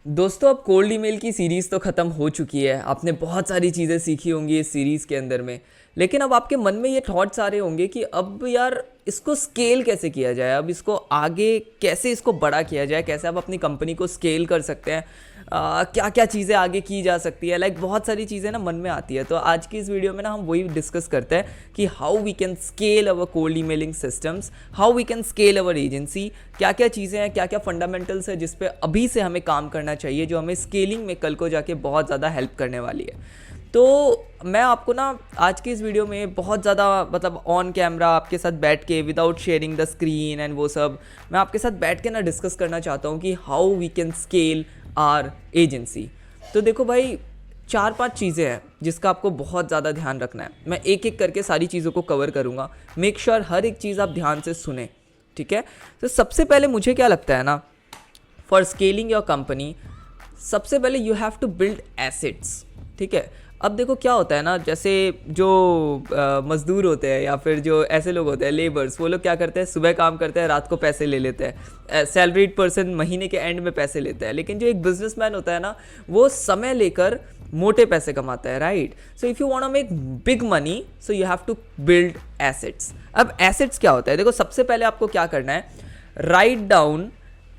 दोस्तों अब cold email की सीरीज़ तो ख़त्म हो चुकी है। आपने बहुत सारी चीज़ें सीखी होंगी इस सीरीज़ के अंदर में। लेकिन अब आपके मन में ये थॉट्स आ रहे होंगे कि अब यार इसको स्केल कैसे किया जाए, अब इसको आगे कैसे इसको बड़ा किया जाए, कैसे आप अपनी कंपनी को स्केल कर सकते हैं, क्या क्या चीज़ें आगे की जा सकती है। बहुत सारी चीज़ें ना मन में आती है। तो आज की इस वीडियो में ना हम वही डिस्कस करते हैं कि how we can scale our cold emailing systems, how we can scale our agency, क्या क्या चीज़ें हैं, क्या क्या फंडामेंटल्स है जिस पे अभी से हमें काम करना चाहिए, जो हमें स्केलिंग में कल को जाके बहुत ज़्यादा हेल्प करने वाली है। तो मैं आपको ना आज की इस वीडियो में बहुत ज़्यादा ऑन कैमरा आपके साथ बैठ के without sharing the screen and वो सब, मैं आपके साथ बैठ के ना डिस्कस करना चाहता हूँ कि how we can scale our agency. तो देखो भाई, 4-5 चीज़ें हैं जिसका आपको बहुत ज़्यादा ध्यान रखना है। मैं एक एक करके सारी चीज़ों को कवर करूँगा। मेक श्योर हर एक चीज़ आप ध्यान से सुने, ठीक है। तो सबसे पहले मुझे क्या लगता है ना, फॉर स्केलिंग योर कंपनी, सबसे पहले you have to build assets, ठीक है। अब देखो क्या होता है ना, जैसे जो मज़दूर होते हैं या फिर जो ऐसे लोग होते हैं लेबर्स, वो लोग क्या करते हैं, सुबह काम करते हैं, रात को पैसे ले लेते हैं। सैलरीड पर्सन महीने के एंड में पैसे लेता है, लेकिन जो एक बिजनेसमैन होता है ना, वो समय लेकर मोटे पैसे कमाता है, right. So if you want to make big money, so you have to build assets. अब एसेट्स क्या होता है, देखो सबसे पहले आपको क्या करना है, write down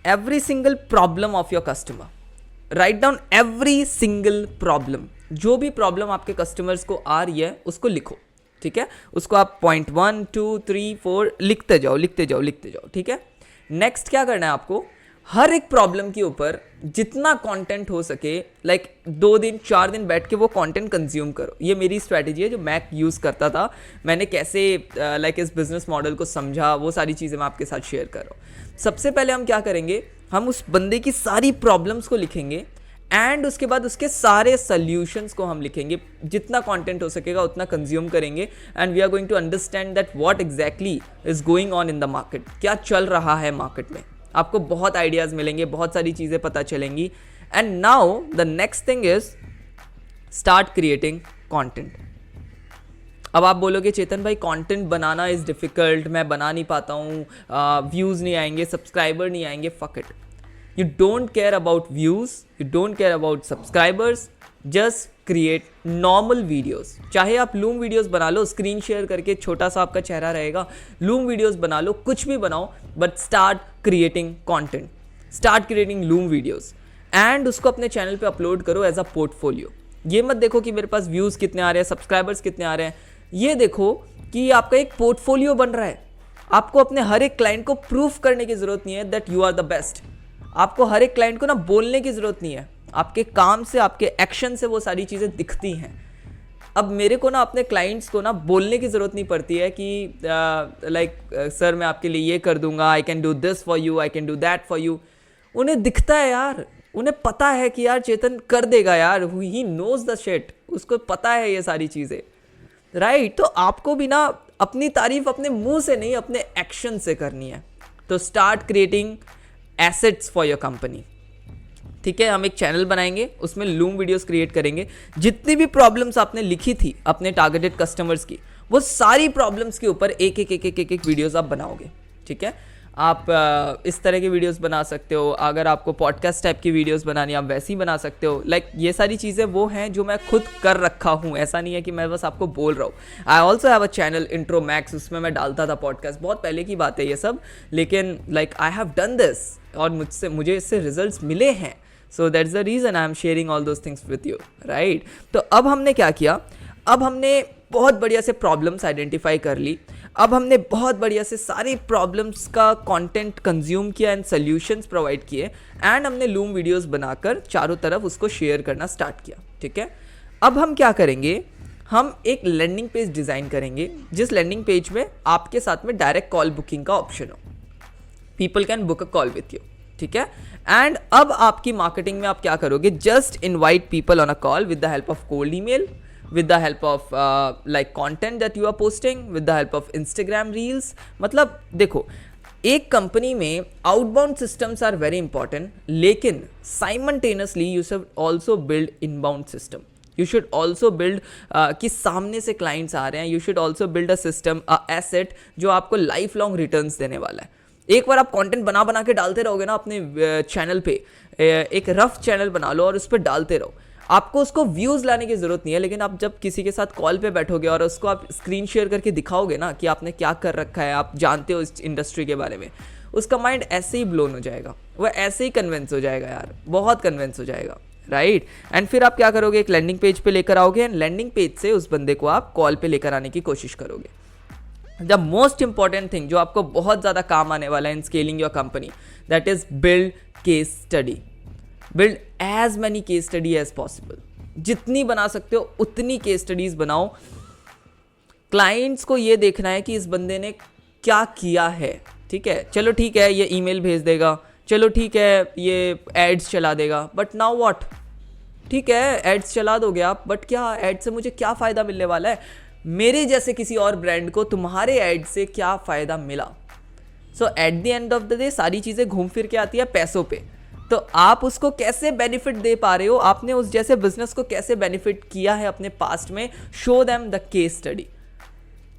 every single problem of your customer. Write down every single problem, जो भी प्रॉब्लम आपके कस्टमर्स को आ रही है उसको लिखो, ठीक है। उसको आप पॉइंट 1 2 3 4 लिखते जाओ लिखते जाओ लिखते जाओ, ठीक है। नेक्स्ट क्या करना है आपको, हर एक प्रॉब्लम के ऊपर जितना कंटेंट हो सके, 2 दिन 4 दिन बैठ के वो कंटेंट कंज्यूम करो। ये मेरी स्ट्रैटेजी है जो मैं यूज़ करता था। मैंने कैसे इस बिजनेस मॉडल को समझा, वो सारी चीज़ें मैं आपके साथ शेयर कर रहा हूँ। सबसे पहले हम क्या करेंगे, हम उस बंदे की सारी प्रॉब्लम्स को लिखेंगे एंड उसके बाद उसके सारे सॉल्यूशंस को हम लिखेंगे। जितना कंटेंट हो सकेगा उतना कंज्यूम करेंगे and we are going to understand that what exactly is going on in the market, क्या चल रहा है मार्केट में। आपको बहुत आइडियाज़ मिलेंगे, बहुत सारी चीज़ें पता चलेंगी। And now the next thing is start creating content. अब आप बोलोगे चेतन भाई कंटेंट बनाना इज़ डिफ़िकल्ट, मैं बना नहीं पाता हूँ, व्यूज़ नहीं आएंगे, सब्सक्राइबर नहीं आएंगे। Fuck it, you don't care about views, you don't care about subscribers, just create normal videos। चाहे आप लूम वीडियोस बना लो, स्क्रीन शेयर करके छोटा सा आपका चेहरा रहेगा, लूम वीडियोस बना लो, कुछ भी बनाओ, but start creating content, start creating loom videos and उसको अपने चैनल पे अपलोड करो एज अ पोर्टफोलियो। ये मत देखो कि मेरे पास व्यूज़ कितने आ रहे हैं, सब्सक्राइबर्स कितने आ रहे हैं, ये देखो कि आपका एक पोर्टफोलियो बन रहा है। आपको अपने हर एक क्लाइंट को प्रूफ करने की ज़रूरत नहीं है that you are the best. आपको हर एक क्लाइंट को ना बोलने की ज़रूरत नहीं है, आपके काम से, आपके एक्शन से वो सारी चीज़ें दिखती हैं। अब मेरे को ना अपने क्लाइंट्स को ना बोलने की ज़रूरत नहीं पड़ती है कि सर मैं आपके लिए ये कर दूंगा, I can do this for you, I can do that for you. उन्हें दिखता है यार, उन्हें पता है कि यार चेतन कर देगा यार, ही नोज द शिट, उसको पता है ये सारी चीज़ें, राइट। तो आपको भी ना अपनी तारीफ अपने मुंह से नहीं, अपने एक्शन से करनी है। तो start creating assets for your company, ठीक है। हम एक चैनल बनाएंगे, उसमें लूम वीडियोस क्रिएट करेंगे। जितनी भी प्रॉब्लम्स आपने लिखी थी अपने टारगेटेड कस्टमर्स की, वो सारी प्रॉब्लम्स के ऊपर एक एक वीडियोस आप बनाओगे, ठीक है। आप इस तरह के वीडियोस बना सकते हो। अगर आपको पॉडकास्ट टाइप की वीडियोस बनानी, आप वैसी बना सकते हो। ये सारी चीज़ें वो हैं जो मैं खुद कर रखा हूँ। ऐसा नहीं है कि मैं बस आपको बोल रहा हूँ। I also have a channel intro max, उसमें मैं डालता था पॉडकास्ट, बहुत पहले की बात है ये सब, लेकिन आई हैव डन दिस और मुझे इससे रिजल्ट्स मिले हैं। So that's the reason I am sharing all those things with you, right. तो अब हमने क्या किया, अब हमने बहुत बढ़िया से प्रॉब्लम्स आइडेंटिफाई कर ली। अब हमने बहुत बढ़िया से सारी प्रॉब्लम्स का कंटेंट कंज्यूम किया एंड सॉल्यूशंस प्रोवाइड किए एंड हमने लूम वीडियोस बनाकर चारों तरफ उसको शेयर करना स्टार्ट किया, ठीक है। अब हम क्या करेंगे, हम एक लैंडिंग पेज डिज़ाइन करेंगे, जिस लैंडिंग पेज में आपके साथ में डायरेक्ट कॉल बुकिंग का ऑप्शन हो। People can book a call with you, ठीक है। एंड अब आपकी मार्केटिंग में आप क्या करोगे, just invite people on a call with the help of cold email, with the help of content that you are posting, with the help of Instagram reels। मतलब देखो, एक कंपनी में outbound systems are very important, लेकिन simultaneously you should also build inbound system. You should also build कि सामने से clients आ रहे हैं, you should also build a system, a asset जो आपको लाइफ लॉन्ग रिटर्न्स देने वाला है। एक बार आप कंटेंट बना बना के डालते रहोगे ना अपने चैनल पे, एक रफ चैनल बना लो और उस पर डालते रहो, आपको उसको व्यूज़ लाने की ज़रूरत नहीं है। लेकिन आप जब किसी के साथ कॉल पे बैठोगे और उसको आप स्क्रीन शेयर करके दिखाओगे ना कि आपने क्या कर रखा है, आप जानते हो इस इंडस्ट्री के बारे में, उसका माइंड ऐसे ही ब्लोन हो जाएगा, वह ऐसे ही कन्विंस हो जाएगा यार, बहुत कन्विंस हो जाएगा, राइट। एंड फिर आप क्या करोगे, एक लैंडिंग पेज पे लेकर आओगे एंड लैंडिंग पेज से उस बंदे को आप कॉल पे लेकर आने की कोशिश करोगे। द मोस्ट इंपॉर्टेंट थिंग जो आपको बहुत ज़्यादा काम आने वाला है in scaling your company, that is build case study. Build as many case study as possible, जितनी बना सकते हो उतनी केस स्टडीज बनाओ। क्लाइंट्स को ये देखना है कि इस बंदे ने क्या किया है, ठीक है, चलो ठीक है ये ईमेल भेज देगा, चलो ठीक है ये एड्स चला देगा, बट नाउ व्हाट, ठीक है एड्स चला दोगे आप, बट क्या एड से मुझे क्या फ़ायदा मिलने वाला है, मेरे जैसे किसी और ब्रांड को तुम्हारे एड से क्या फ़ायदा मिला। So at the end of the day सारी चीज़ें घूम फिर के आती है पैसों पे। तो आप उसको कैसे बेनिफिट दे पा रहे हो, आपने उस जैसे बिजनेस को कैसे बेनिफिट किया है अपने पास्ट में, show them the case study.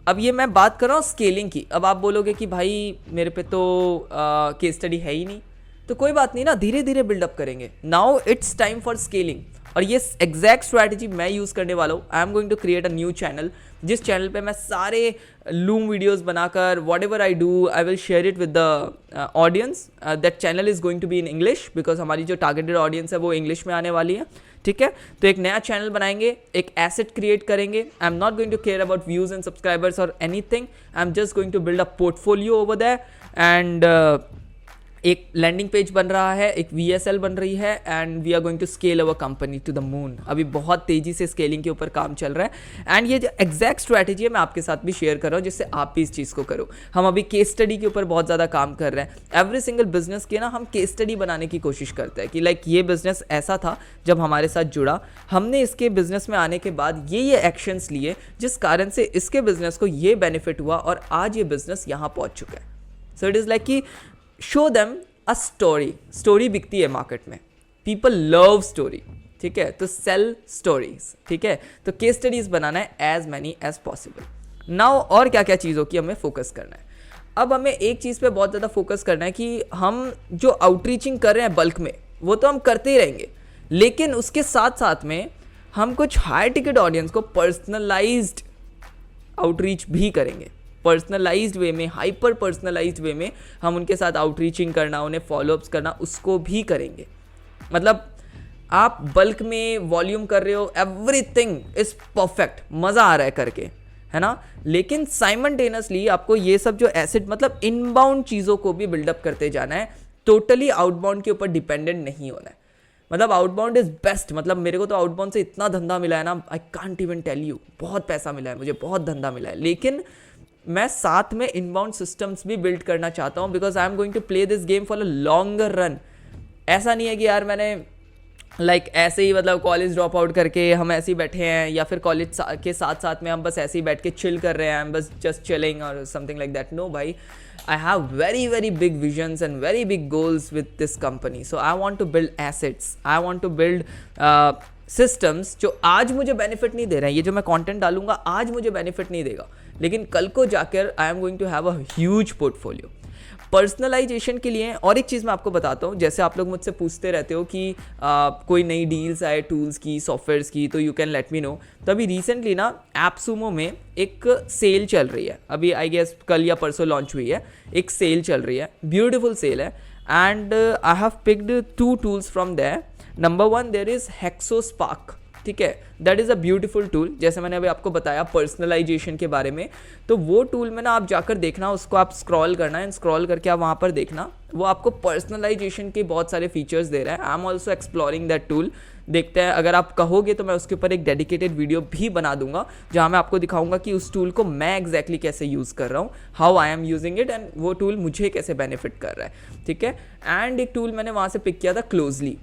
अब ये मैं बात कर रहा हूँ स्केलिंग की। अब आप बोलोगे कि भाई मेरे पे तो केस स्टडी है ही नहीं, तो कोई बात नहीं ना, धीरे धीरे बिल्डअप करेंगे। Now it's time for scaling, और ये एग्जैक्ट स्ट्रैटेजी मैं यूज़ करने वाला हूँ। I am going to create a new channel, जिस चैनल पे मैं सारे लूम वीडियोस बनाकर whatever I do I will share it with the audience. That channel is going to be in English, because हमारी जो targeted audience है वो English में आने वाली है, ठीक है। तो एक नया चैनल बनाएंगे, एक एसेट क्रिएट करेंगे। I am not going to care about views and subscribers और anything, I am just going to build a portfolio over that. And एक लैंडिंग पेज बन रहा है, एक VSL बन रही है, and we are going to scale our company to the moon. अभी बहुत तेज़ी से स्केलिंग के ऊपर काम चल रहा है, एंड ये जो एग्जैक्ट स्ट्रैटेजी है मैं आपके साथ भी शेयर कर रहा हूँ, जिससे आप भी इस चीज़ को करो। हम अभी केस स्टडी के ऊपर बहुत ज़्यादा काम कर रहे हैं। एवरी सिंगल बिजनेस के ना हम केस स्टडी बनाने की कोशिश करते हैं कि लाइक ये बिजनेस ऐसा था जब हमारे साथ जुड़ा, हमने इसके बिजनेस में आने के बाद ये एक्शंस लिए जिस कारण से इसके बिजनेस को ये बेनिफिट हुआ और आज ये बिजनेस यहाँ पहुँच चुका है। सो इट इज़ लाइक कि show them a story. Story बिकती है मार्केट में, पीपल लव स्टोरी, ठीक है, तो सेल स्टोरीज, ठीक है। तो केस स्टडीज बनाना है as many as possible. Now और क्या क्या चीज़ों की हमें फोकस करना है। अब हमें एक चीज़ पे बहुत ज़्यादा फोकस करना है कि हम जो आउटरीचिंग कर रहे हैं बल्क में वो तो हम करते ही रहेंगे, लेकिन उसके साथ साथ में हम कुछ हाई टिकट ऑडियंस को पर्सनलाइज्ड आउटरीच भी करेंगे। पर्सनलाइज्ड वे में, हाइपर पर्सनलाइज्ड वे में हम उनके साथ आउटरीचिंग करना, उन्हें फॉलोअप्स करना, उसको भी करेंगे। मतलब आप बल्क में वॉल्यूम कर रहे हो, एवरीथिंग इज परफेक्ट, मज़ा आ रहा है करके, है ना, लेकिन साइमल्टेनियसली आपको ये सब जो एसेट मतलब इनबाउंड चीज़ों को भी बिल्डअप करते जाना है, टोटली आउटबाउंड के ऊपर डिपेंडेंट नहीं होना है। मतलब आउटबाउंड इज़ बेस्ट। मतलब मेरे को तो आउटबाउंड से इतना धंधा मिला है ना, I can't even tell you, बहुत पैसा मिला है मुझे, बहुत धंधा मिला है, लेकिन मैं साथ में इनबाउंड सिस्टम्स भी बिल्ड करना चाहता हूँ, because I am going to play this game for a longer run. ऐसा नहीं है कि यार मैंने ऐसे ही मतलब कॉलेज ड्रॉप आउट करके हम ऐसे ही बैठे हैं, या फिर कॉलेज के साथ साथ में हम बस ऐसे ही बैठ के चिल कर रहे हैं, हम बस जस्ट चिलिंग और समथिंग लाइक दैट। नो भाई, I have very very big visions and very big goals with this company. So I want to build assets. I want to build systems जो आज मुझे बेनिफिट नहीं दे रहे हैं। ये जो मैं कंटेंट डालूंगा आज मुझे बेनिफिट नहीं देगा, लेकिन कल को जाकर I am going to have a huge portfolio. Personalization के लिए और एक चीज़ मैं आपको बताता हूँ, जैसे आप लोग मुझसे पूछते रहते हो कि कोई नई डील्स आए टूल्स की, सॉफ्टवेयर्स की, तो you can let me no. तो अभी रिसेंटली ना एप्सुमो में एक सेल चल रही है, अभी आई गेस कल या परसों लॉन्च हुई है, एक सेल चल रही है, ब्यूटीफुल सेल है, and I have picked 2 tools from there. Number 1 there is Hexospark, ठीक है, that is a beautiful tool. जैसे मैंने अभी आपको बताया पर्सनलाइजेशन के बारे में, तो वो टूल में ना आप जाकर देखना, उसको आप स्क्रॉल करना है, स्क्रॉल करके आप वहाँ पर देखना, वो आपको पर्सनलाइजेशन के बहुत सारे फीचर्स दे रहा है। I am also exploring that tool. देखते हैं, अगर आप कहोगे तो मैं उसके ऊपर एक डेडिकेटेड वीडियो भी बना दूंगा, जहाँ मैं आपको दिखाऊंगा कि उस टूल को मैं एग्जैक्टली कैसे यूज़ कर रहा हूँ, how I am using it, and वो टूल मुझे कैसे बेनिफिट कर रहा है, ठीक है। एंड एक टूल मैंने वहाँ से पिक किया था, Closely.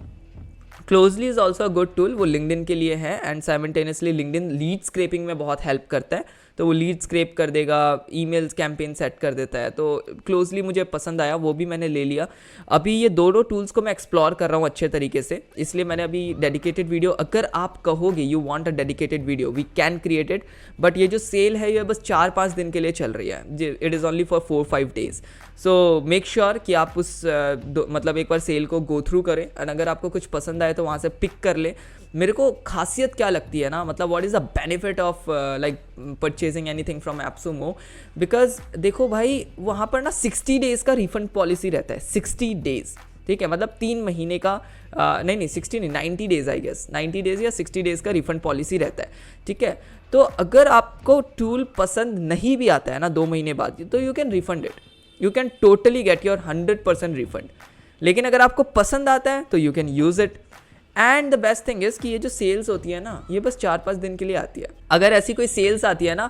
Closely is also a good tool, वो लिंक्डइन के लिए है, and simultaneously LinkedIn lead scraping में बहुत हेल्प करता है। तो वो लीड स्क्रैप कर देगा, ईमेल्स कैंपेन सेट कर देता है। तो क्लोजली मुझे पसंद आया, वो भी मैंने ले लिया। अभी ये दोनों टूल्स को मैं एक्सप्लोर कर रहा हूँ अच्छे तरीके से, इसलिए मैंने अभी डेडिकेटेड वीडियो, अगर आप कहोगे you want a dedicated video we can create it, but ये जो सेल है ये बस 4-5 दिन के लिए चल रही है, it is only for 4-5 days. So make sure कि आप उस मतलब एक बार सेल को गो थ्रू करें, और अगर आपको कुछ पसंद आए तो वहाँ से पिक कर ले। मेरे को खासियत क्या लगती है ना, मतलब what is the benefit of like purchasing anything from AppSumo, because देखो भाई वहाँ पर ना 60 डेज़ का रिफंड पॉलिसी रहता है, 60 डेज़, ठीक है, मतलब 3 महीने का नहीं 60 नहीं 90 डेज़ आई गेस, 90 डेज़ या 60 डेज़ का रिफंड पॉलिसी रहता है, ठीक है। तो अगर आपको टूल पसंद नहीं भी आता है ना 2 महीने बाद, तो you can refund it, you can totally get your 100% refund. लेकिन अगर आपको पसंद आता है तो you can use it. And the best thing is कि ये जो सेल्स होती है ना, ये बस 4-5 दिन के लिए आती है। अगर ऐसी कोई सेल्स आती है ना,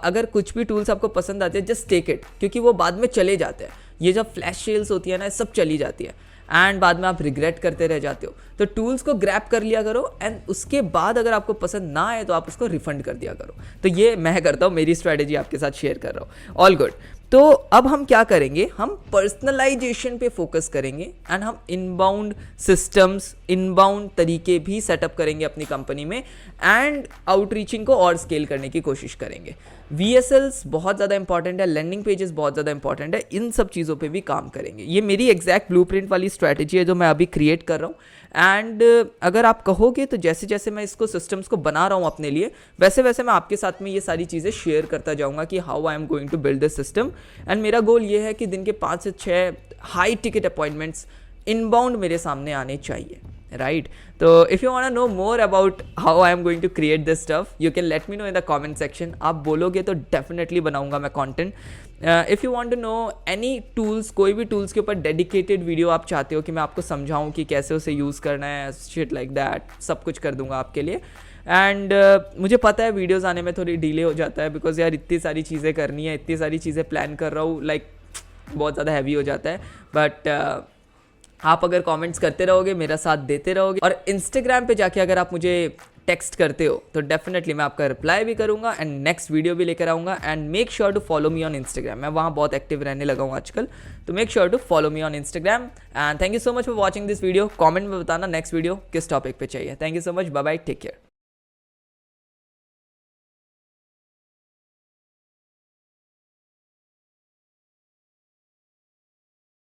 अगर कुछ भी टूल्स आपको पसंद आते हैं, जस्ट टेक इट, क्योंकि वो बाद में चले जाते हैं। ये जब फ्लैश सेल्स होती है ना, सब चली जाती है एंड बाद में आप रिग्रेट करते रह जाते हो। तो टूल्स को ग्रैब कर लिया करो, एंड उसके बाद अगर आपको पसंद ना आए तो आप उसको रिफंड कर दिया करो। तो ये मैं करता हूँ, मेरी स्ट्रैटेजी आपके साथ शेयर कर रहा हूँ। All good. तो अब हम क्या करेंगे, हम पर्सनलाइजेशन पे फोकस करेंगे, एंड हम इनबाउंड सिस्टम्स, इनबाउंड तरीके भी सेटअप करेंगे अपनी कंपनी में, एंड आउटरीचिंग को और स्केल करने की कोशिश करेंगे। VSLs बहुत ज़्यादा इंपॉर्टेंट है, लैंडिंग पेजेस बहुत ज़्यादा इंपॉर्टेंट है, इन सब चीज़ों पे भी काम करेंगे। ये मेरी एग्जैक्ट ब्लूप्रिंट वाली स्ट्रैटेजी है जो मैं अभी क्रिएट कर रहा हूँ। एंड अगर आप कहोगे तो जैसे जैसे मैं इसको सिस्टम्स को बना रहा हूँ अपने लिए, वैसे वैसे मैं आपके साथ में ये सारी चीज़ें शेयर करता जाऊँगा कि how I am going to build this system. And मेरा गोल ये है कि दिन के 5 से 6 हाई टिकट अपॉइंटमेंट्स इनबाउंड मेरे सामने आने चाहिए, राइट। तो if you want to know more about how I am going to create this stuff, you can let me know in the comment section. आप बोलोगे तो डेफिनेटली बनाऊंगा मैं content. If you want to know any tools, कोई भी tools के ऊपर dedicated video आप चाहते हो कि मैं आपको समझाऊं कि कैसे उसे यूज़ करना है, शिट लाइक दैट, सब कुछ कर दूंगा आपके लिए। एंड मुझे पता है वीडियोस आने में थोड़ी डिले हो जाता है, बिकॉज यार इतनी सारी चीज़ें करनी है, इतनी सारी चीज़ें प्लान कर रहा हूँ, लाइक बहुत ज़्यादा हैवी हो जाता है। बट आप अगर कमेंट्स करते रहोगे, मेरा साथ देते रहोगे, और इंस्टाग्राम पे जाके अगर आप मुझे टेक्स्ट करते हो तो डेफिनेटली मैं आपका रिप्लाई भी करूंगा, एंड नेक्स्ट वीडियो भी लेकर आऊँगा। And make sure to follow me on Instagram, मैं वहाँ बहुत एक्टिव रहने लगा हूँ आजकल। तो make sure to follow me on Instagram. And thank you so much for watching this video. Comment में बताना नेक्स्ट वीडियो किस टॉपिक पे चाहिए। Thank you so much, bye bye, take care.